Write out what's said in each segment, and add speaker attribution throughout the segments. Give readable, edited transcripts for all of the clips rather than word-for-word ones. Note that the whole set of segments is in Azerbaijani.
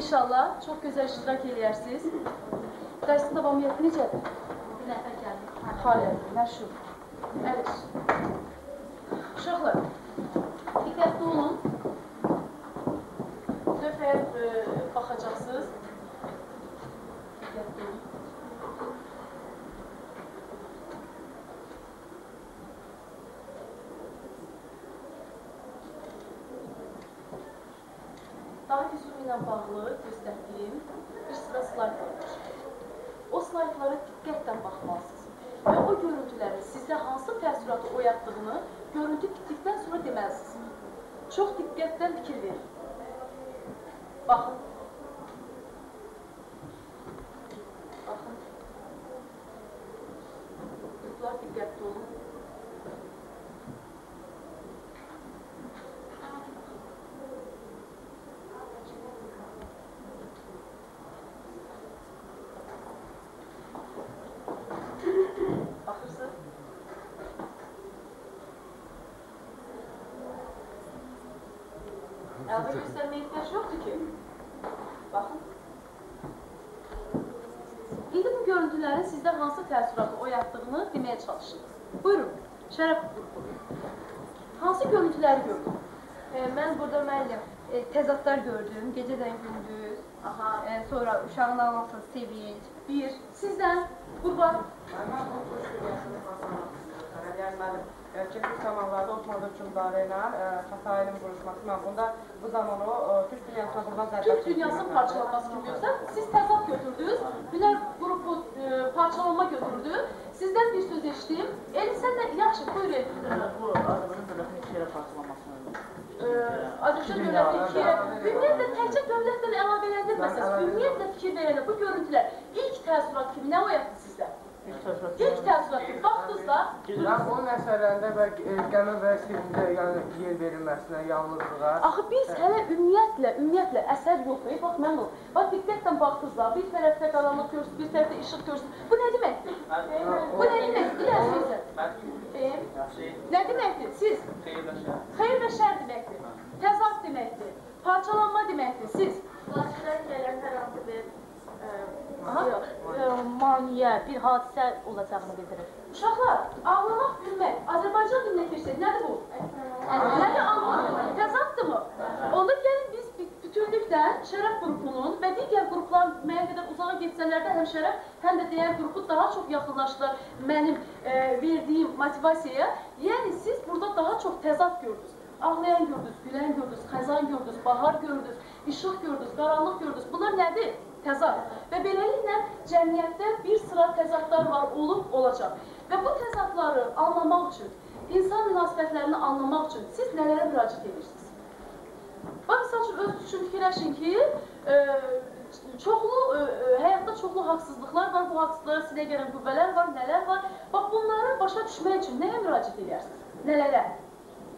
Speaker 1: İnşallah çox gözəl iştirak eləyərsiniz. Dərsin davamiyyəti necədir?
Speaker 2: Bir nəfər gəldik.
Speaker 1: Xalədir, məşhur. Əliş. Uşaqlar, diqqətli olun. Lövhəyə baxacaqsınız. Diqqətli olun. Daha Füzuli ilə bağlı göstərdiyim bir sıra slayd var. O slaydlara diqqətlə baxmalısınız və o görüntülərin sizdə hansı təəssüratı oyatdığını görüntü bitdikdən sonra deməlisiniz. Çox diqqətlə fikir verin. Baxın. Baxın. Qızlar diqqətli olun. Baxırsın. Əldə göstərməyə ihtiyac yoxdur ki. Baxın. İndi bu görüntülərin sizdə hansı təəssüratı oyatdığını deməyə çalışın. Buyurun, Şərəf qrupu. Hansı görüntüləri gördün?
Speaker 3: Mən burada müəllim təzadlar gördüm, gecədən gündüz. Sonra uşağın alması, sevinç.
Speaker 1: Bir, sizdən Qurban.
Speaker 4: Mən Kilbi zamanlarda Osman Dökümdarı ilə Xətainin vuruşması, mən bunda bu zaman o Türk dünyasına buradan zərbəti
Speaker 1: Türk dünyasının parçalanması kimi görsən, siz təzad götürdünüz, Hünər qrupu parçalanma götürdü. Sizdən bir söz eşitdim. Elin, sən də yaxşı, buyur Elin.
Speaker 5: Bu Azərbaycan dövlətin iki yerə parçalanmasını
Speaker 1: Azərbaycan dövləti iki yerə, ümumiyyətlə təkcə dövlətdən əlavə eləndirməsəz, ümumiyyətlə fikir verəndə bu görüntülər ilk təəssürat kimi nə oyatdı sizdə? İlk təəssürat kimi baxdınızda...
Speaker 4: O məsələlərində və qəmə və sevimdə yer verilməsinə, yalnızlığa...
Speaker 1: Axı biz hələ ümumiyyətlə əsər yoxdur. Bax, mən o. Bax, diqqətlə baxdınızda, bir tərəfdə qaranlıq görsün, bir tərəfdə işıq görsün. Bu nə deməkdir? Bu nə deməkdir? Deyərsiniz. Nə deməkdir? Siz? Xeyr və şər deməkdir. Təzad deməkdir. Parçalanma deməkdir. Siz?
Speaker 2: Qarşıdan gələn hər hansı bir maniyə, bir hadisə olacağını bildirir.
Speaker 1: Uşaqlar, ağlamaq, gülmək. Azərbaycan dilinə keçsək, nədir bu? Nədir ağlamaq? Təzaddır mı? Onda gəlin biz bütünlükdən Şərəf qrupunun və digər qruplar müəyyən qədər uzağa geçsələr də həm Şərəf, həm də digər qrupu daha çox yaxınlaşdılar mənim verdiyim motivasiyaya. Yəni, siz burada daha çox təzad gördünüz. Ağlayan gördünüz, gülən gördünüz, xəzan gördünüz, bahar gördünüz, işıq gördünüz, qaranlıq gördünüz. Bunlar nədir? Təzad. Və beləliklə cəmiyyətdə bir sıra təzadlar var, olub, olacaq. Və bu təzadları anlamaq üçün, insan münasibətlərini anlamaq üçün siz nələrə müraciət edirsiniz? Bax, misal üçün, öz üçün fikirləşin ki, həyatda çoxlu haqsızlıqlar var, bu haqsızlıqlara sinə gələn qüvvələr var, nələr var. Bax, bunları başa düşmək üçün nəyə müraciət edirsiniz? Nələrə?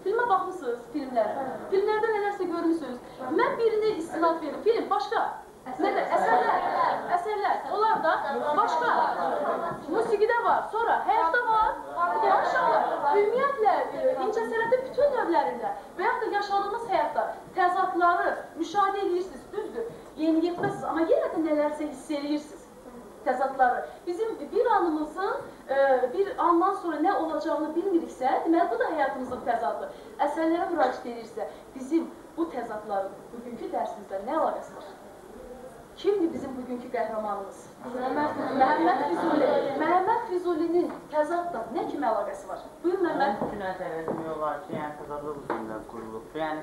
Speaker 1: Filmə baxmışsınız, filmlərə. Filmlərdə nələrsə görmüşsünüz. Mən birini istinad verim. Film, başqa. Nədir? Əsərlər. Onlar da başqa. Musiqidə var, sonra həyatda var. Maşallah, ümumiyyətlə, incəsənətin bütün növlərində və yaxud da yaşadığımız həyatda təzadları müşahidə edirsiniz, düzdür. Yeni yetməzsiniz, amma yenə də nələrsə hiss edirsiniz təzadları. Bizim bir anımızın bir andan sonra nə olacağını bilmiriksə, deməli, bu da həyatımızın təzadı. Əsərlərə müraciət edirsə, bizim bu təzadların bugünkü dərsimizdə nə əlaqəsi var? Kimdir bizim bugünkü qəhrəmanımız? Məhəmməd Füzuli. Məhəmməd Füzulinin təzadla nə kimi əlaqəsi var? Buyur, Məhəmməd.
Speaker 5: Bütün əsərlər demək olar ki, yəni təzadlıq üzrində qurulub. Yəni,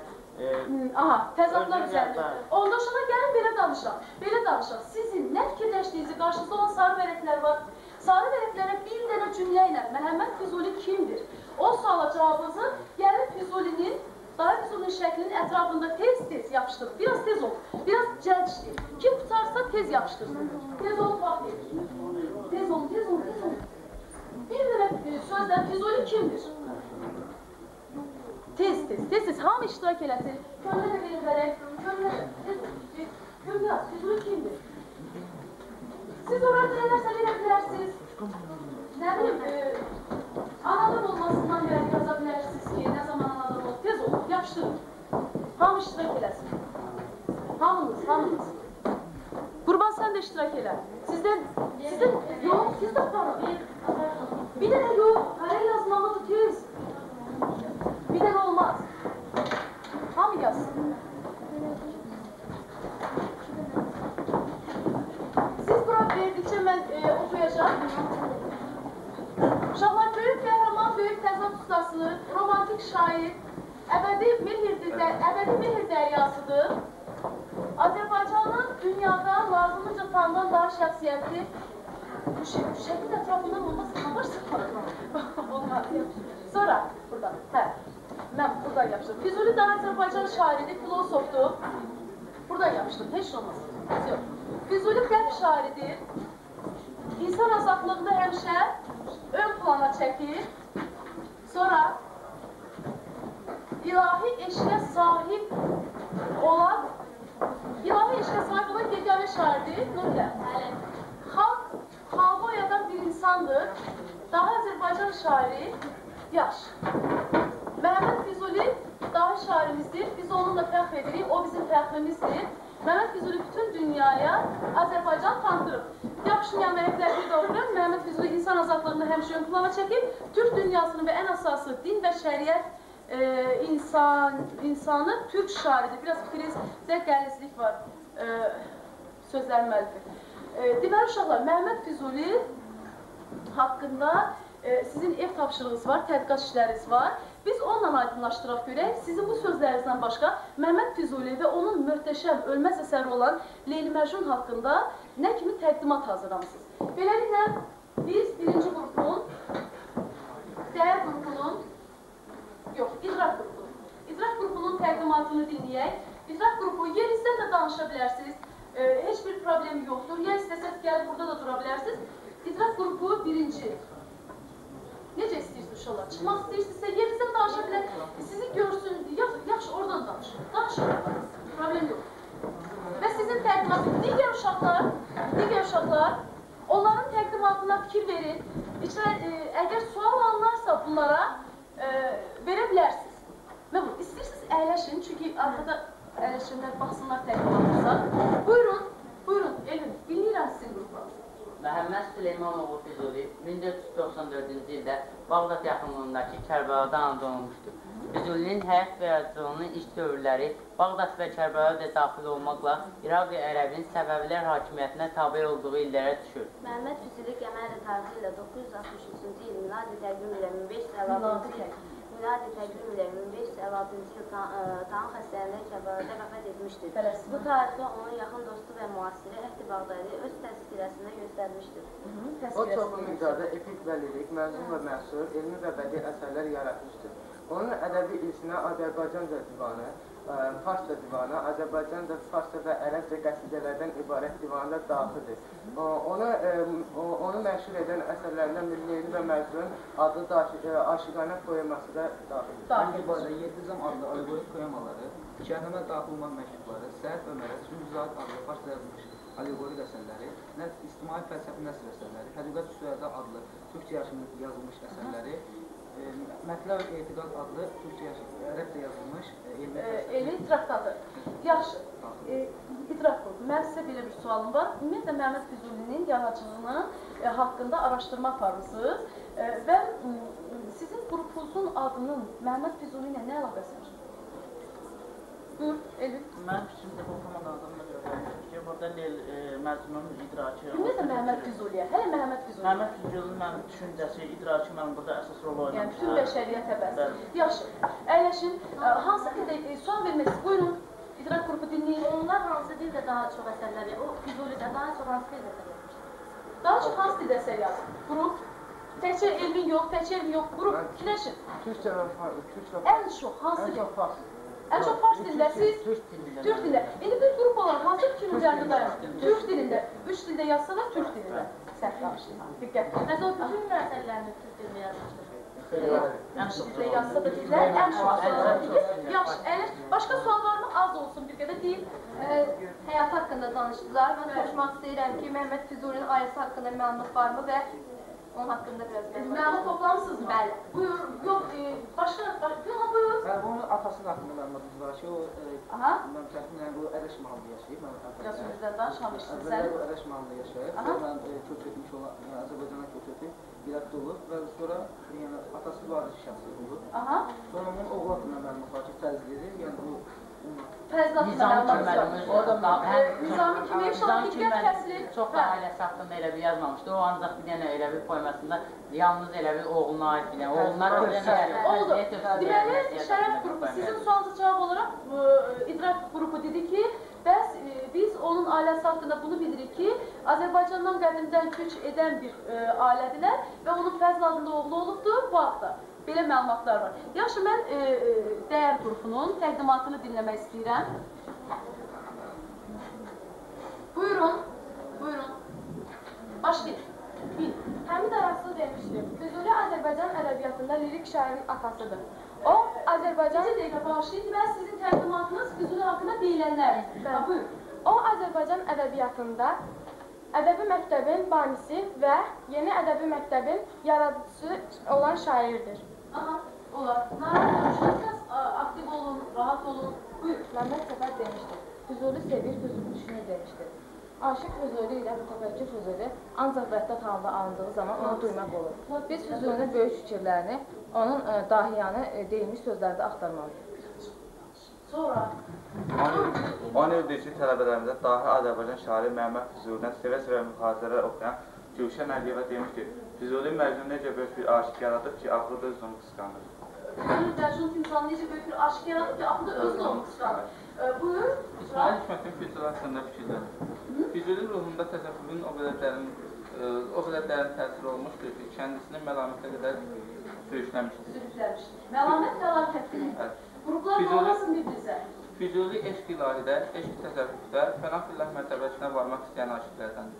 Speaker 1: aha, təzadlar üzərində. Onda şuna gəlin belə danışaq. Belə danışaq. Sizin nə fikirləşdiyinizi qarşınızda olan sarı vərəqlər var. Sarı vərəqlərə bir dənə cümlə ilə Məhəmməd Füzuli kimdir? O suala cavabınızı gəlin Füzulinin Daha Füzulinin şəklinin ətrafında tez-tez yapışdırın. Biraz tez olun, biraz cəld işləyin. Kim tutarsa tez yapışdırsın. Tez olun, vaxt verir. Tez olun, tez olun, tez olun. Bir dənə sözdən Füzuli kimdir? Tez-tez, hamı iştirak eləsin. Könlə də verin verək, könlə də, tez olun. Könlə, Füzuli kimdir? Siz orada nələrsə verə bilərsiniz. Nə bilim, anadan olmasından gələk yaza bilərsiniz ki, nə zaman anadan olub, tez olun, yapışdırın. Hamı iştirak eləsin. Hamınız. Qurban sən də iştirak elə. Sizdən, yox, siz də aparın. Bir dənə yox, hərə yazmalıdır tez. Bir dənə olmaz. Hamı yazsın. Siz bura verdikcə mən oxuyacağım. Uşaqlar, böyük qəhrəman, böyük təzad ustası, romantik şair, əbədi mehir dəryasıdır. Azərbaycanın dünyada lazımınca tanınan daha şəxsiyyəti bu şəkil ətrafından olmaz, tanırsın. Olmaz. Sonra, burada, mən buradan yapışdım. Füzuli daha Azərbaycan şairidir, filosofdur. Buradan yapışdım, heç olmaz. Füzuli qəlb şairidir. İnsan azadlığını həmişə ön plana çəkir. Sonra, ilahi eşqə sahib olan yeganə şairdir, Nurilə. Xalqı oyadan bir insandır. Daha Azərbaycan şairi, yaş. Məhəmməd Füzuli dahi şairimizdir. Biz onunla fəxr edirik, o bizim fəxrimizdir. Məhəmməd Füzuli bütün dünyaya Azərbaycan tanıtırıq. Yapışmayan mələklər bir də oxuyur. Məhəmməd Füzuli insan azadlığını həmişə ön plana çəkib. Türk dünyasının və ən əsası din və şəriət insanı Türk şairidir. Biraz fikrinizdə qəlizlik var sözlərin müəllifi. Deməli uşaqlar, Məhəmməd Füzuli haqqında sizin ev tapşırığınız var, tədqiqat işləriniz var. Biz onunla aydınlaşdıraq görək. Sizin bu sözlərinizdən başqa Məhəmməd Füzuli və onun möhtəşəm, ölməz əsəri olan Leyli Məcnun haqqında nə kimi təqdimat hazırlamışsınız? Beləliklə, biz birinci qrupun, dəyər qrupunun, yox, idrak qrupunun təqdimatını dinləyək. İdrak qrupu, yerinizdən də danışa bilərsiniz. Heç bir problemi yoxdur. Ya istəsəz gəlib burada da dura bilərsiniz. İdrak qrupu birinci. Necə istəyirsiniz uşaqlar? Çıxmaq istəyirsinizsə yerinizdən danışa bilər. Sizi görsün, yaxşı oradan danışın. Danışın. Problem yox. Və sizin təqdimatınız, digər uşaqlar, onların təqdimatına fikir verin. Əgər sual alınarsa bunlara verə bilərsiniz. Məbul, istəyirsiniz əyləşin, çünki arkada əyləşinlər, baxsınlar təqdimatınıza. Buyurun, Elvin, dinləyirəm sizin qrupunuz.
Speaker 5: Məhəmməd Süleymanoğlu Füzuli 1494-cü ildə Bağdad yaxınlığındakı Kərbəlada anadan olmuşdur. Füzulinin həyat və yaradıcılığının ilk dövrləri Bağdad və Kərbəlada da daxil olmaqla İraq-ı Ərəbin Səbəvilər hakimiyyətinə tabi olduğu illərə düşür.
Speaker 6: Məhəmməd Füzuli Qəməri tarixi ilə 963-cü il miladi təqvim ilə 1556-cı il Tan xəstəliyində Kərbəlada vəfat etmişdir. Bu tarixdə onun yaxın dostu və müasiri Əhdi Bağdadi öz təzkirəsində göstərmişdir.
Speaker 7: O çoxlu miqdarda epik və lirik, məzun və məhsul, elmi və bədii əsərlər yaratmışdır. Onun ədəbi ilsinə Azərbaycanca divanı, Farsça divanı, Azərbaycanca, Farsça və Ərəbcə qəsidələrdən ibarət divanı da daxildir. Onu məşhur edən əsərlərindən Leyli və Məcnun adlı aşiqanə poeması da daxildir.
Speaker 8: Hangi barədə 7 zam adlı alegorik poemaları, Şəhnamə daxil olmaq məktubları, Səhət Ömərə, Zülzat adlı Farsça yazılmış alegorik əsərləri, İctimai fəlsəfi nəsr əsərləri, Həqiqət Süəda adlı Türkçə yazılmış əsərləri, Mətləb Etiqad adlı Türkçə ərəbcə yazılmış
Speaker 1: elmi traktatı. Yaxşı. İdrak qrupu. Mən sizə belə bir sualım var. Ümumiyyətlə, Məhəmməd Füzulinin yaradıcılığının haqqında araşdırma aparırsınız və sizin qrupunuzun adının Məhəmməd Füzuli ilə nə əlaqəsi var? Buyur, Elvin.
Speaker 5: Mən fikrimdə bu komandasına görə ki, burada Məcnunun idraki...
Speaker 1: Ümumiyyətlə, Məhəmməd Füzuliyə, hələ Məhəmməd Füzuli.
Speaker 5: Məhəmməd Füzulinin mənim düşüncəsi, idraki mənim burada əsas rol oynamışdır.
Speaker 1: Yəni, bütün bəşəriyyətə bəs. Yaxşı, əyləşin. Hansı dildə sual verməsiniz? Buyurun, idrak qrupu dinləyin.
Speaker 2: Onlar hansı dildə daha çox əsərlər yazır? O Füzulidə daha çox hansı dildə əsər yazmışdır?
Speaker 1: Daha çox hansı dildə əsər yazır? Qrup. Təkcə elmin yox, qrup. Fikirləşin.
Speaker 7: Türkçə və
Speaker 1: ən çox hansı dil? Ən çox fars dilində, siz türk dilində. İndi bir qrup olaraq hansı fikrin üzərində dayanır? Türk dilində, 3 dildə yazsalar türk dilində. Səhv danışdım. Diqqət.
Speaker 2: Məsələn, o bütün əsərlərini türk dilində yazmışdır.
Speaker 1: Ən çox dildə yazsa da dillər, ən çox dillər. Yaxşı, başqa sual varmı? Az olsun bir qədər deyil.
Speaker 3: Həyat haqqında danışdılar. Mən soruşmaq istəyirəm ki, Məhəmməd Füzulinin ailəsi haqqında məlumat varmı və Onun haqqında biraz
Speaker 1: Məlumat toplamısınız mı?
Speaker 3: Bəli.
Speaker 1: Buyur, yox, başqa, buyur.
Speaker 8: Onun atasının haqqında məlumatımız var ki, o mən təxminən bu Ərəş mahallında yaşayıb.
Speaker 1: Biraz bizdən danışmamışsın sən.
Speaker 8: Əvvəllər o Ərəş mahallında yaşayıb. Sonra köç etmiş olan, Azərbaycana köç etib, İraqda olub və sonra yəni atası varisi şəxsi olub. Sonra onun oğlu haqqında məlumat var ki, Fəzlidir. Yəni bu
Speaker 1: Fəzli haqqında məlumat var. Nizami kimi şahidlər kəsilir.
Speaker 5: Çox da ailəsi haqqında elə bir yazmamışdı. O ancaq bir dənə elə bir poemasında yalnız elə bir oğluna aid bir dənə. Oğlunlar
Speaker 1: oldu. Deməli, Şərəf qrupu sizin sualınıza cavab olaraq İdrak qrupu dedi ki, bəs biz onun ailəsi haqqında bunu bilirik ki, Azərbaycandan qədimdən köç edən bir ailədirlər və onun Fəzl adında oğlu olubdur bu haqda. Belə məlumatlar var. Yaxşı, mən dəyər qrupunun təqdimatını dinləmək istəyirəm. Buyurun, buyurun. Başlayın.
Speaker 9: Həmid Araslı demişdi, Füzuli Azərbaycan ədəbiyyatında lirik şairin atasıdır. O, Azərbaycan...
Speaker 1: Bir dəqiqə başlayın, mən sizin təqdimatınız Füzuli haqqında deyilənlər. Buyurun.
Speaker 9: O, Azərbaycan ədəbiyyatında ədəbi məktəbin banisi və yeni ədəbi məktəbin yaradıcısı olan şairdir.
Speaker 1: Aha, olar. Narahat olmuşsanız, aktiv olun, rahat olun. Buyur.
Speaker 9: Məmməd Səfər demişdi, Füzuli sevir, Füzuli düşünür demişdi. Aşıq Füzuli ilə mütəfəkkir Füzuli ancaq vəhdət halında alındığı zaman onu duymaq olur. Biz Füzulinin böyük fikirlərini, onun dahiyanı deyilmiş sözlərdə axtarmalıyıq.
Speaker 1: Sonra?
Speaker 10: 10 ildir ki, tələbələrimizə dahi Azərbaycan şairi Məhəmməd Füzulidən sevə-sevə mühazirə oxuyan Gülşən Əliyeva demiş ki, Füzuli Məcnun necə böyük bir aşıq yaradıb ki, axırda öz onu qısqanır.
Speaker 1: Füzuli Məcnun Timsanı necə böyük bir aşıq yaradıb ki, axırda öz onu qısqanır. Buyur.
Speaker 10: İsmail Hikmətin Füzuli haqqında fikirləri. Füzuli ruhunda təsəvvürün o qədər dərin təsir olmuşdur ki, kəndisini məlahətə qədər sürükləmişdir.
Speaker 1: Məlahət fəlakətdir. Qruplar olmasın bir-birizə.
Speaker 10: Füzuli eşq ilahidə, eşq təsəvvürdə, Fənah billah mərtəbəsinə varmaq istəyən aşıqlərdəndir.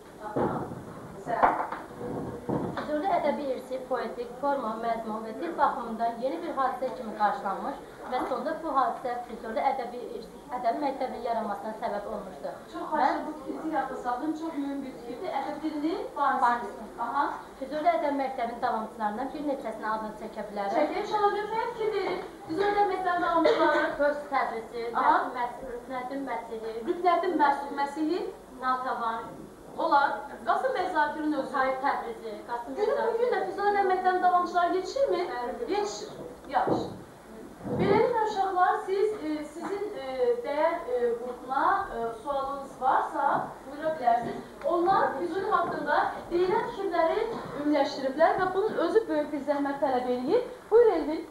Speaker 2: Füzuli ədəbi irsi, poetik, forma, məzmun və dil baxımından yeni bir hadisə kimi qarşılanmış və sonda bu hadisə Füzuli ədəbi məktəbinin yaranmasına səbəb olmuşdur.
Speaker 1: Çox xahiş bu fikri yadda saldım, çox mühüm bir fikirdir. Ədəb dilinin banisi.
Speaker 2: Füzuli ədəb məktəbinin davamçılarından bir neçəsinin adını çəkə bilərik.
Speaker 1: Çəkək, şaladörfəyə fikir verin. Füzuli ədəb məktəbinin davamçıları.
Speaker 2: Öz tədrisi, Rütnəddin Məsihi,
Speaker 1: Rütnəddin Məsihi,
Speaker 2: Naltavan,
Speaker 1: olar. Qasım bəy Zakirin özü.
Speaker 2: Tahir Təbrizi, Qasım bəy
Speaker 1: Günün bugün də Füzuli ədəb məktəbinin davamçıları yetişirmi? Yetişir. Yaxşı. Beləliklə uşaqlar, sizin dəyər qrupuna sualınız varsa buyura bilərsiniz. Onlar Füzuli haqqında deyilən fikirləri ümumiləşdiriblər və bunun özü böyük bir zəhmət tələb eləyir. Buyur Elvin.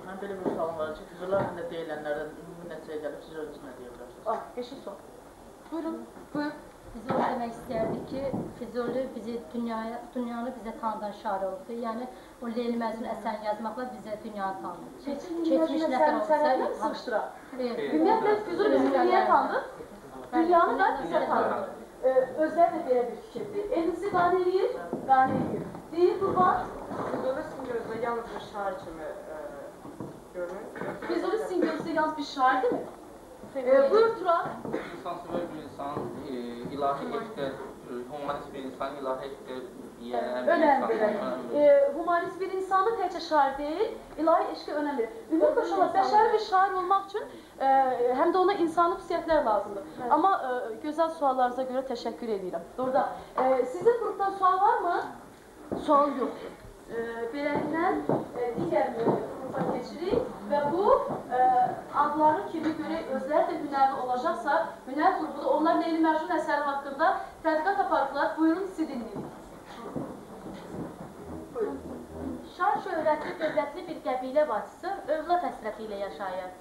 Speaker 5: Mən belə bir sualım var ki, Füzuli haqqında deyilənlərdən ümumi nəticəyə gəlib, siz özünüz nə deyə bilərsiniz?
Speaker 1: Qəşəng sual. Buyurun, buyur.
Speaker 2: Biz onu demək istəyərdik ki, Füzuli dünyanı bizə tanıdan şair olubdur. Yəni, o Leyli Məcnun əsərini yazmaqla bizə dünyanı tanıdır.
Speaker 1: Keçmiş nəfər sənədlə sıxışdıraq. Ümumiyyətlə, Füzuli bizi niyə tanıdır? Dünyanı da bizə tanıdır. Özləri də belə bir fikirdir. Elinizi qane eləyir, qane eləyir. Deyir, Qurban.
Speaker 4: Füzuli sizin gözünə yalnız bir şair kimi görünür.
Speaker 1: Füzuli sizin gözünüzdə yalnız bir şairdir mi? Buyur Turan.
Speaker 10: İnsansevər bir insan, ilahi eşqdə, humanist bir insan, ilahi eşqdə yiyən bir insan.
Speaker 1: Humanist bir insanı təkcə şair deyil, ilahi eşqə önəm verir. Ümumiyyətlə uşaqlar, bəşəri bir şair olmaq üçün həm də ona insani xüsusiyyətlər lazımdır. Amma gözəl suallarınıza görə təşəkkür edirəm. Doğrudan, sizin qrupdan sual varmı? Sual yoxdur. Beləliklə, digər qrupa keçirik və bu adları kimi görək özləri də hünərli olacaqsa, hünər qrupu da onlar Leyli Məcnun əsəri haqqında tədqiqat apardılar. Buyurun, sizi dinləyin.
Speaker 2: Şan şöhrətli, dövlətli bir qəbilə başçısı övlad həsrəti ilə yaşayır.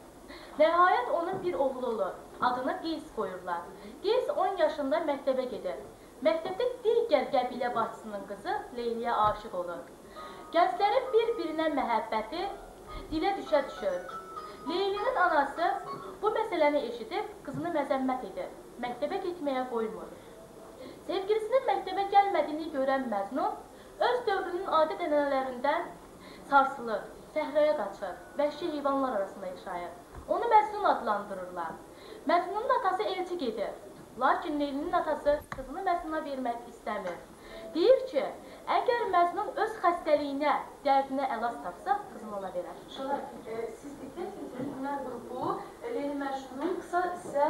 Speaker 2: Nəhayət onun bir oğlu olur. Adını Qeys qoyurlar. Qeys 10 yaşında məktəbə gedir. Məktəbdə digər qəbilə başçısının qızı Leyliyə aşiq olur. Gənclərin bir-birinə məhəbbəti dilə düşür. Leylinin anası bu məsələni eşidib qızını məzəmmət edir. Məktəbə getməyə qoymur. Sevgilisinin məktəbə gəlmədiyini görən Məcnun öz dövrünün adət-ənənələrindən sarsılır, səhraya qaçır, vəhşi heyvanlar arasında yaşayır. Onu Məcnun adlandırırlar. Məcnunun atası elçi gedir. Lakin Leylinin atası qızını Məcnuna vermək istəmir. Deyir ki, əgər Məcnun öz xəstəliyinə, dərdinə əlac tapsa, qızını ona verər.
Speaker 1: Uşaqlar, siz diqqət yetirin, Hünər qrupu Leyli Məcnunun qısa sizə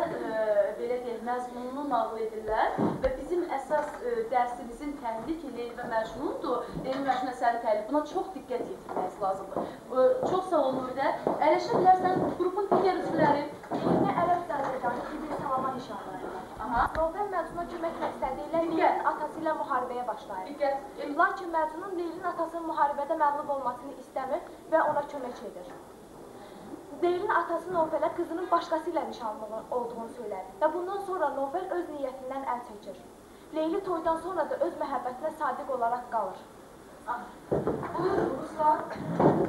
Speaker 1: belə deyək, məzmununu nağıl edirlər və bizim əsas dərsimizin təhlil ki, Leyli və Məcnundur. Leyli Məcnun əsəri təhlil. Buna çox diqqət yetirməyiz lazımdır. Çox sağ olun Nuridə. Ələşə bilərsən, qrupun digər üzvləri.
Speaker 3: Leylinə ərəb zərbədən İbn Salama nişanları. Novəl Məcnuna kömək məqsədi ilə Leylinin atası ilə müharibəyə başlayır. Lakin Məcnun Leylinin atasının müharibədə məğlub olmasını istəmir və ona kömək edir. Leylinin atası Novələ qızının başqası ilə nişanlı olduğunu söylər və bundan sonra Novəl öz niyyətindən əl çəkir. Leyli toydan sonra da öz məhəbbətinə sadiq olaraq qalır.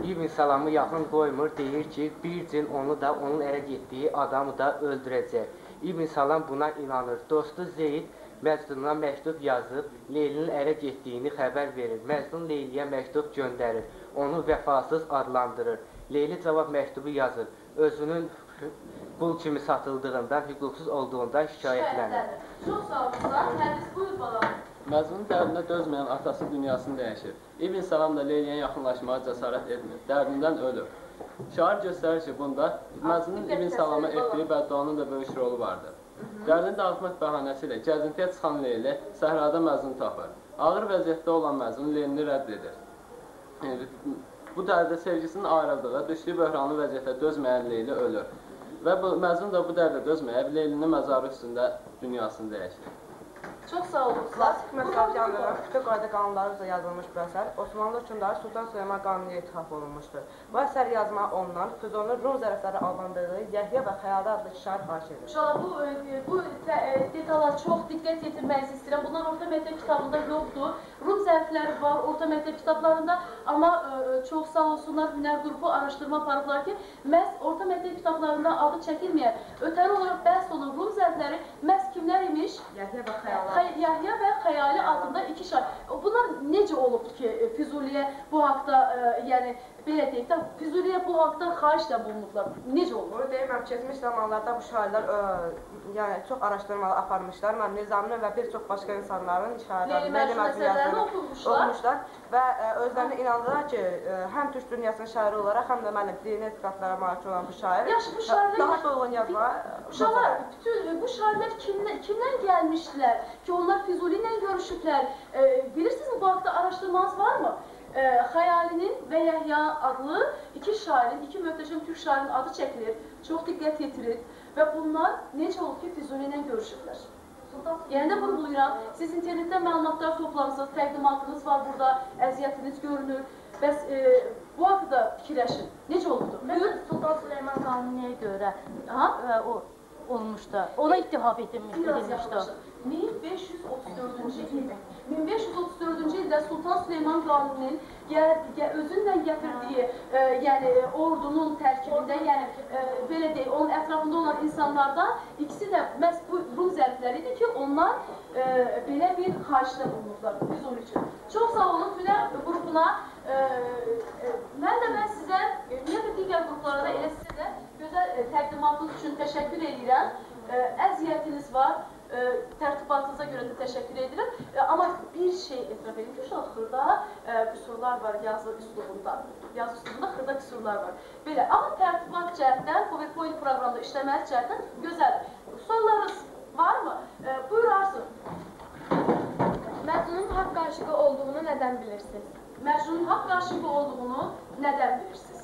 Speaker 7: İbn Salamı yaxın qoymur, deyir ki, bir cin onu da, onun ərə getdiyi adamı da öldürəcək. İbn Salam buna inanır. Dostu Zeyd Məcnuna məktub yazıb, Leylinin ərə getdiyini xəbər verir. Məcnun Leyliyə məktub göndərir, onu vəfasız adlandırır. Leyli cavab məktubu yazır, özünün qul kimi satıldığından, hüquqsuz olduğundan şikayətlənir.
Speaker 1: Çox sağ olunlar, hədiz buyur balam.
Speaker 11: Məcnunun dərdinə dözməyən atası dünyasını dəyişir. İbn Salam da Leyliyə yaxınlaşmağa cəsarət etmir, dərdindən ölür. Şair göstərir ki, bunda Məcnunun İbn Salama etdiyi bədduanın da böyük rolu vardır. Dərdini dağıtmaq bəhanəsi ilə gəzintiyə çıxan Leyli səhrada Məcnun tapır. Ağır vəziyyətdə olan Məcnun Leylini rədd edir. Bu dərdə sevgisinin ayrıldığı, düşdüyü böhranlı vəziyyətə dözməyən Leyli ölür. Və Məcnun da bu dərdə dözməyib, Leylinin məzarı üstündə dünyasını dəyişir.
Speaker 1: Çox sağ olun.
Speaker 4: Klassik məsəl yanında bütün qayda qanunlarımızda yazılmış bu əsər Osmanlı hökmdarı Sultan Süleyman Qanunu'ya ithaf olunmuşdur. Bu əsər yazma ondan Füzulinin Rum zərəfləri adlandırdığı Yəhya və Xəyali adlı iki şair xahiş edir.
Speaker 1: İnşallah bu detallara çox diqqət yetirməyinizi istəyirəm. Bunlar orta məktəb kitabında yoxdur. Rum zərfləri var orta məktəb kitablarında, amma çox sağ olsunlar Hünər qrupu araşdırma aparıblar ki, məhz orta məktəb kitablarında adı çəkilməyən, ötəri olaraq bəhs olan Rum zərfləri məhz kimlər imiş?
Speaker 4: Yəhya və Xəyali.
Speaker 1: Yəhya və Xəyali adında iki şair. Bunlar necə olub ki, Füzuliyə bu haqda, yəni belə deyək də, Füzuliyə bu haqda xahişlə bulunublar. Necə olub?
Speaker 4: Bunu deyirəm, keçmiş zamanlarda bu şairlər çox araşdırmalar aparmışlar. Nizaminin və bir çox başqa insanların şairlərin Leyli Məcnun yazılarını oxumuşlar və özlərinə inandılar ki, həm türk dünyasının şairi olaraq, həm də dini etiqadlara malik olan bu şair daha dolğun yazmağa
Speaker 1: Uşaqlar, bütün bu şairlər kimdən gəlmişdilər ki, onlar Füzuli ilə görüşüblər? Bilirsinizmi, bu haqda araşdırmanız var mı? Xəyalinin və Yəhya adlı iki şairin, iki möhtəşəm türk şairin adı çəkilir, çox diqqət yetirir və bunlar necə olub ki, Füzuli ilə görüşüblər? Yəni də vurğulayıram, siz internetdən məlumatlar toplamısınız, təqdimatınız var burada, əziyyətiniz görünür. Bəs bu haqda fikirləşin, necə olubdur?
Speaker 2: Sultan Süleyman Qanunu'ya görə olmuşdu, ona ittihaf edilmişdi.
Speaker 1: 1534-cü ildə Sultan Süleyman Qanunu'nun özündən gətirdiyi, yəni ordunun tərkibində, yəni belə deyək, onun ətrafında olan insanlardan ikisi də məhz bu Rum zərfləri idi ki, onlar belə bir xahişlə bulunurlar biz onun üçün. Çox sağ olun Hünər qrupuna. Mən sizə, ümumiyyətlə digər qruplara da elə sizə də gözəl təqdimatınız üçün təşəkkür edirəm. Əziyyətiniz var, tərtibatınıza görə də təşəkkür edirəm. Amma bir şey etiraf edim ki, uşaq xırda qüsurlar var yazı üslubunda. Yazı üslubunda xırda qüsurlar var. Belə, amma tərtibat cəhətdən, PowerPoint proqramda işləməli cəhətdən gözəldir. Suallarınız varmı? Buyurarsın.
Speaker 3: Məcnunun haqq aşıqı olduğunu nədən bilirsiniz?
Speaker 1: Məcnunun haqq aşıqı olduğunu nədən bilirsiniz?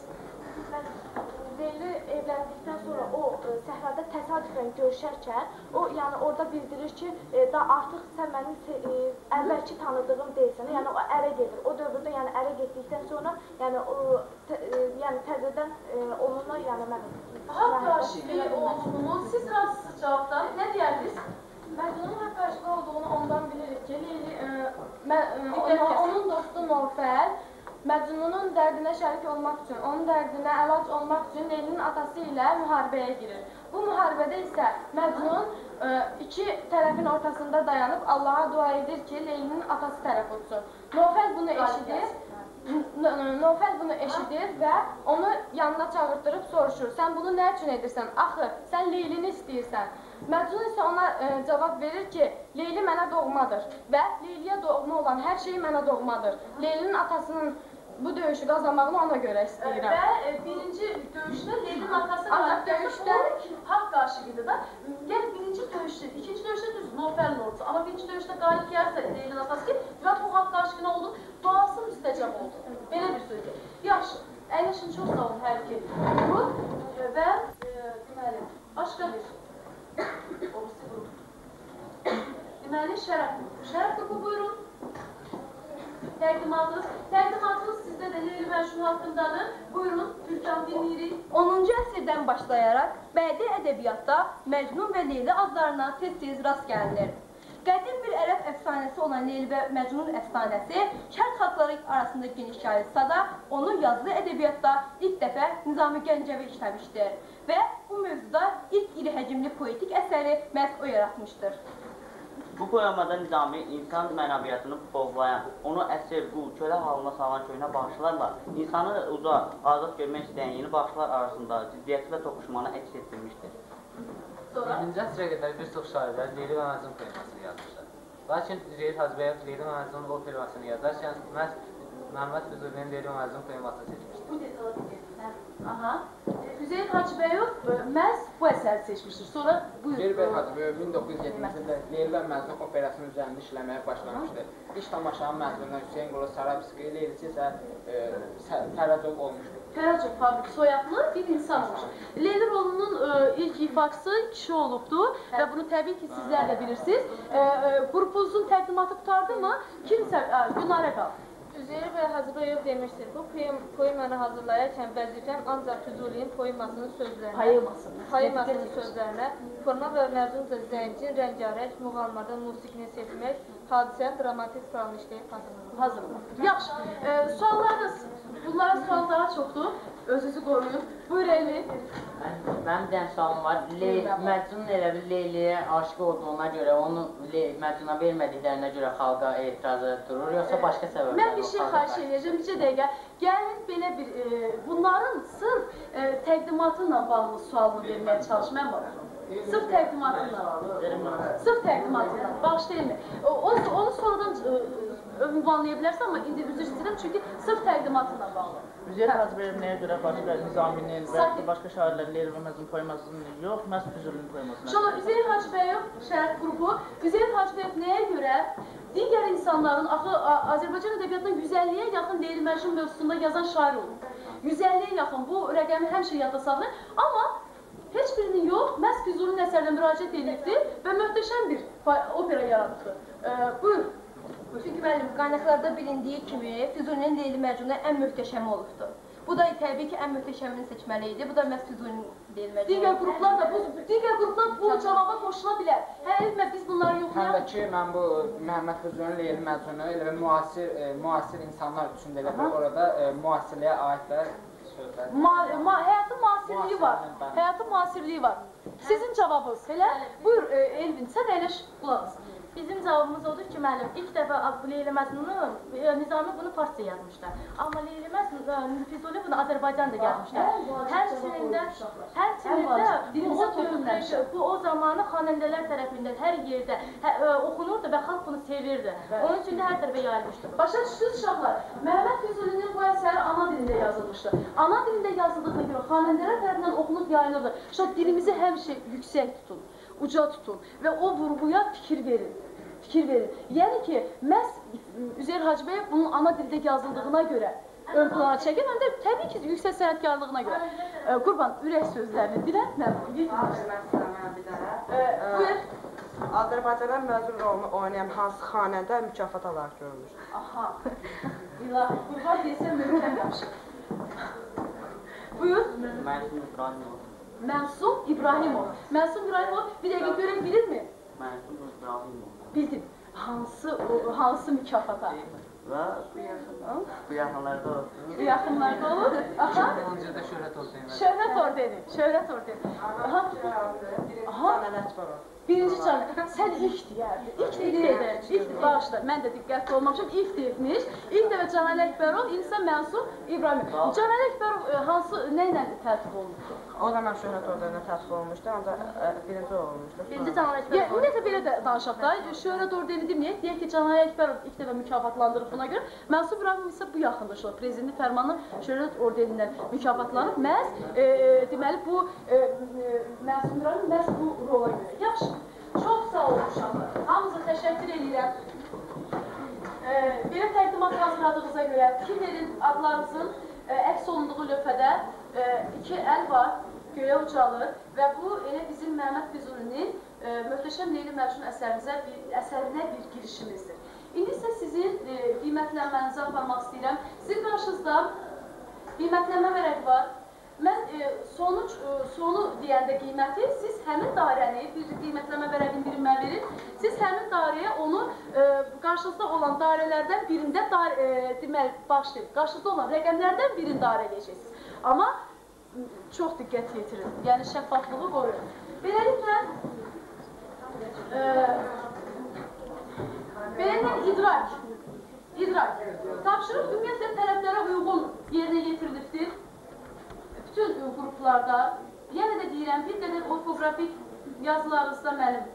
Speaker 3: Leyli evləndikdən sonra o səhrada təsadüfən görüşərkən, o yəni orada bildirir ki, artıq sən mənim əvvəlki tanıdığım deyilsən, yəni o ərə gedir. O dövrdə yəni ərə getdikdən sonra, yəni təzədən onunla yəni mən
Speaker 1: haqq aşıqı olduğunu siz razısınız cavabdan, nə deyərdiniz?
Speaker 9: Məcnunun haqq aşıqı olduğunu ondan bilirik ki, onun dostu Novəl Məcnunun dərdinə şərik olmaq üçün, onun dərdinə əlac olmaq üçün Leylinin atası ilə müharibəyə girir. Bu müharibədə isə Məcnun iki tərəfin ortasında dayanıb Allaha dua edir ki, Leylinin atası tərəf uçsun. Novəl bunu eşidir.
Speaker 3: Nofəl bunu eşidir və onu yanına çağırdırıb soruşur. Sən bunu nə üçün edirsən? Axı, sən Leylini istəyirsən. Məcnun isə ona cavab verir ki, Leyli mənə doğmadır və Leyliyə doğma olan hər şey mənə doğmadır. Leylinin atasının bu döyüşü qazanmağını ona görə istəyirəm.
Speaker 1: Və birinci döyüşdə Leylinin atası döyüşdə haqq aşıqıdır da. Gəl birinci döyüşdə, ikinci döyüşdə düz Nofəlin ordusu. Amma birinci döyüşdə qalib gəlsə Leylinin atası ki, və bu haqq aşıqına oldu, duası müstəcəb oldu. Belə bir sözdür. Yaxşı, əyləşin çox sağ olun hər iki qrup və deməli, başqa bir ordusu qrup. Deməli, şərəf qrupu. Şərəf qrupu buyurun. Təqdimatınız sizdə də Leyli Məcnun haqqındadır. Buyurun, Türkan dinləyirik.
Speaker 12: 10-cu əsrdən başlayaraq bədii ədəbiyyatda Məcnun və Leyli adlarına tez-tez rast gəlinir. Qədim bir ərəb əfsanəsi olan Leyli və Məcnun əfsanəsi şərq xalqları arasında geniş yayılsa da, onu yazılı ədəbiyyatda ilk dəfə Nizami Gəncəvi işləmişdir və bu mövzuda ilk iri həcmli poetik əsəri məhz o yaratmışdır.
Speaker 5: Bu poemada Nizami insan mənəviyyatını povlayan, onu əsir, qul, kölə halına salan köynə baxışlarla insanı uca, azad görmək istəyən yeni baxışlar arasında ciddiyyəti və toqquşmanı əks etdirmişdir.
Speaker 8: 20-ci əsrə qədər bir çox şairlər Leyli və Məcnun poemasını yazmışlar. Lakin Zeyid Hacıbəyev Leyli və Məcnun operasını yazarkən məhz Məhəmməd Füzulinin Leyli və Məcnun poemasını seçmişdir.
Speaker 1: Bu detala deyilsin. Aha. Üzeyir Hacıbəyev məhz bu əsəri seçmişdir. Sonra buyurun.
Speaker 7: Üzeyir Hacıbəyev 1970-ci ildə Leyli və Məcnun operasının üzərində işləməyə başlamışdır. İlk tamaşanın Məcnundan Hüseyin Qulu Sarabski, Leylisi isə Fərəcov olmuşdur.
Speaker 1: Fərəcov fabrik soyadlı bir insan olmuş. Leyli rolunun ilk ifaçısı kişi olubdur və bunu təbii ki sizlər də bilirsiniz. Qrupunuzun təqdimatı qutardı mı? Kimsə, Günarə qaldı.
Speaker 9: Üzeyir və Hacıbəyev demişdir, bu poemanı hazırlayarkən vəzifəm ancaq Füzulinin poemasının sözlərinə, forma və məzunca zəngin, rəngarəng, muğalmada musiqini seçmək, hadisənin dramatik planını işləyib hazırlamaq.
Speaker 1: Yaxşı, suallarınız, bunlara sual daha çoxdur, özünüzü qoruyun. Buyur Elmi.
Speaker 5: Mənim bir sualım var. Məcnun elə bir Leyliyə aşıq olduğuna görə, onu Məcnuna vermədiklərinə görə xalqa etirazı durur, yoxsa başqa səbəblər?
Speaker 1: Mən bir şey xahiş edəcəm, bircə dəqiqə. Gəlin belə bir, bunların sırf təqdimatı ilə bağlı sualını verməyə çalışmam var. Sırf təqdimatı ilə. Sırf təqdimatı ilə. Bağışlayın. Onu sonradan ünvanlaya bilərsən, amma indi üzr istəyirəm, çünki sırf təqdimatı ilə bağlı.
Speaker 13: Üzeyir Hacıbəyev nəyə görə başqa Nizaminin və başqa şairlərin Leyli və Məcnun poemasını yox, məhz Füzulinin poemasını?
Speaker 1: İnşallah Üzeyir Hacıbəyev şərh qrupu, Üzeyir Hacıbəyev nəyə görə digər insanların, axı Azərbaycan ədəbiyyatında 150-yə yaxın Leyli Məcnun mövzusunda yazan şair olub. 150-yə yaxın, bu rəqəmi həmişə yadda saxlayın, amma heç birinin yox, məhz Füzulinin əsərinə müraciət edilibdir və möhtəşəm bir opera yaradıbdır. Buyur.
Speaker 12: Çünki müəllim, qaynaqlarda bilindiyi kimi Füzulinin Leyli Məcnunu ən möhtəşəmi olubdur. Bu da təbii ki, ən möhtəşəmini seçməli idi. Bu da məhz Füzulinin Leyli Məcnunu.
Speaker 1: Digər qruplar bu cavaba qoşula bilər. Hə, biz bunları yoxlayaq.
Speaker 7: Həm də ki, mən bu Məhəmməd Füzulinin Leyli Məcnunu elə və müasir insanlar üçün də elə orada müasirliyə aid də sözlər.
Speaker 1: Həyatın müasirliyi var. Həyatın müasirliyi var. Sizin cavabınız elə? Buyur Elvin, sən əyləş qulaq.
Speaker 2: Bizim cavabımız odur ki, müəllim, ilk dəfə Leyli Məcnunu, Nizami bunu farsça yazmışlar. Amma Leyli Məcnun, Füzuli bunu Azərbaycan'da yazmışlar. Həmçinin bu o zamanı xanəndələr tərəfindən hər yerdə oxunurdu və xalq bunu sevirdi. Onun üçün də hər tərəfə yayılmışdı.
Speaker 1: Başa düşdünüz uşaqlar, Məhəmməd Füzulinin bu əsəri ana dilində yazılmışdı. Ana dilində yazıldığına görə xanəndələr tərəfindən oxunub yayılırdı. Uşaq dilimizi həmişə yüksək tutun, uca tutun və o vurğuya fikir verin. Yəni ki, məhz Üzeyir Hacıbəyev bunun ana dildə yazıldığına görə ön plana çəkir, həm də təbii ki, yüksək sənətkarlığına görə. Qurban, ürək sözlərini bilən mən
Speaker 4: Buyur. Azərbaycanda Məcnun rolunu oynayan hansı xanəndə mükafat olaraq görülmüşdür?
Speaker 1: Aha, Qurban deyəsən möhkəm yaxşı. Buyur. Mənsum İbrahimov. Mənsum İbrahimov bir dəqiqə görək bilirmi?
Speaker 5: Mənsum İbrahimov.
Speaker 1: Bildim. Hansı mükafata?
Speaker 5: Və bu yaxınlarda olur.
Speaker 1: Bu yaxınlarda olur. Aha.
Speaker 8: Şöhrət ordeni.
Speaker 1: Şöhrət ordeni. Şöhrət ordeni. Aha.
Speaker 4: Aha.
Speaker 1: Birinci Canan, sən ilk deyərdin. İlk deyirdi. İlk bağışla, mən də diqqətli olmamışam. İlk deyirmiş. İlk dəfə Canan Əkbərov, indi Mənsur İbrahim. Canan Əkbərov hansı, nə ilə tərtib olunmuşdu?
Speaker 4: O da mən şöhrət ordenilə tərtib olunmuşdu, ancaq birinci olmuşdu.
Speaker 1: Birinci Canan Əkbərov. Ümumiyyətlə belə də danışaq da, şöhrət ordeni deməyək, deyək ki, Canan Əkbərov ilk dəfə mükafatlandırıb buna görə. Mənsur İbrahim isə bu yaxınlaşılır. Prezidenti fərmanı şöhrət ordenindən mükafatlanıb. Məhz, deməli, bu Mənsur İbrahim məhz bu rola görə. Yaxşı, çox sağ olun uşaqlar. Hamınıza təşəkkür edirəm. Belə təqdimat hazırladığınıza görə fikir verin adlarınızın əks olunduğu lövhədə 2 əl var, göyə ucalır və bu elə bizim Məhəmməd Füzulinin Möhtəşəm Leyli Məcnun əsərinə bir girişimizdir. İndi isə sizin qiymətlənmənizi aparmaq istəyirəm. Sizin qarşınızda qiymətlənmə vərəqi var. Mən sonu deyəndə qiyməti, siz həmin dairəni, bir qiymətlənmə vərəqini birin mən verin, siz həmin dairəyə onu qarşınızda olan dairələrdən birində deməli, başlayın. Qarşınızda olan rəqəmlərdən birini dairə edəcəksiniz. Amma çox diqqət yetirin, yəni şəffaflığı qoyun. Beləliklə, idrak. Tapşırıq ümumiyyətlə tələblərə uyğun yerinə yetirilibdir. Bütün qruplarda, yenə də deyirəm, bir qədər orfoqrafik yazılarınızda mənim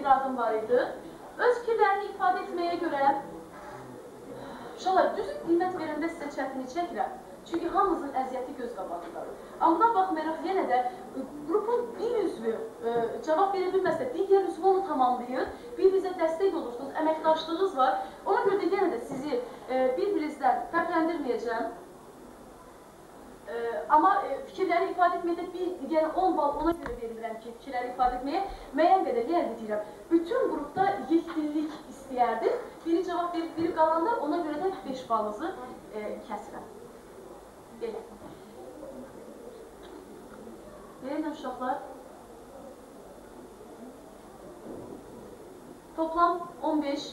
Speaker 1: iradım var idi. Öz fikirlərini ifadə etməyə görə, uşaqlar, düzün qiymət verəndə sizə çətinlik çəkirəm. Çünki hamımızın əziyyəti göz qabağındadır. Amma buna baxmayaraq, yenə də qrupun bir üzvü cavab verə bilməsə, digər üzvü onu tamamlayır, bir-birinizə dəstək olursunuz, əməkdaşlığınız var. Ona görə də yenə də sizi bir-birinizdən fərqləndirməyəcəm. Amma fikirləri ifadə etməkdə yəni 10 bal ona görə verilirəm ki, fikirləri ifadə etməyə müəyyən qədər, yenə də deyirəm, bütün qrupda yekdillik istəyərdim. Biri cavab verib, biri qalanda ona görə də 5 balınızı kəsirəm. Belə. Beləcə uşaqlar, toplam 15,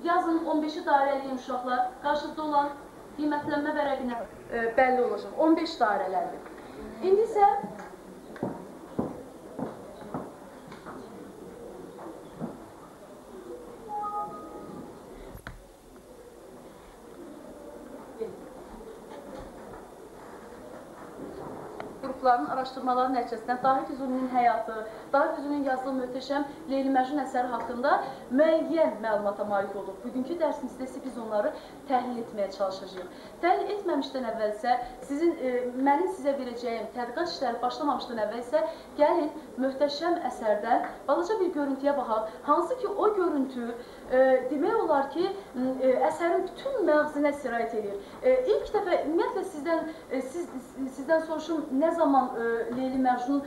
Speaker 1: yazın 15-i dairələyin uşaqlar, qarşınızda olan qiymətlənmə vərəqinə bəlli olacaq. 15 dairələrdir. İndi isə qrupların araşdırmaları nəticəsində Dahi Füzulinin həyatı, Dahi Füzulinin yazdığı möhtəşəm Leyli Məcnun əsəri haqqında müəyyən məlumata malik olduq. Bugünkü dərsimizdə isə biz onları təhlil etməyə çalışacağıq. Təhlil etməmişdən əvvəl isə mənim sizə verəcəyim tədqiqat işləri başlamamışdan əvvəl isə gəlin möhtəşəm əsərdən balaca bir görüntüyə baxaq. Hansı ki o görüntü demək olar ki əsərin bütün məğzinə sirayət edir. İlk dəfə ümumiyyətlə sizdən soruşum nə zaman Leyli Məcnun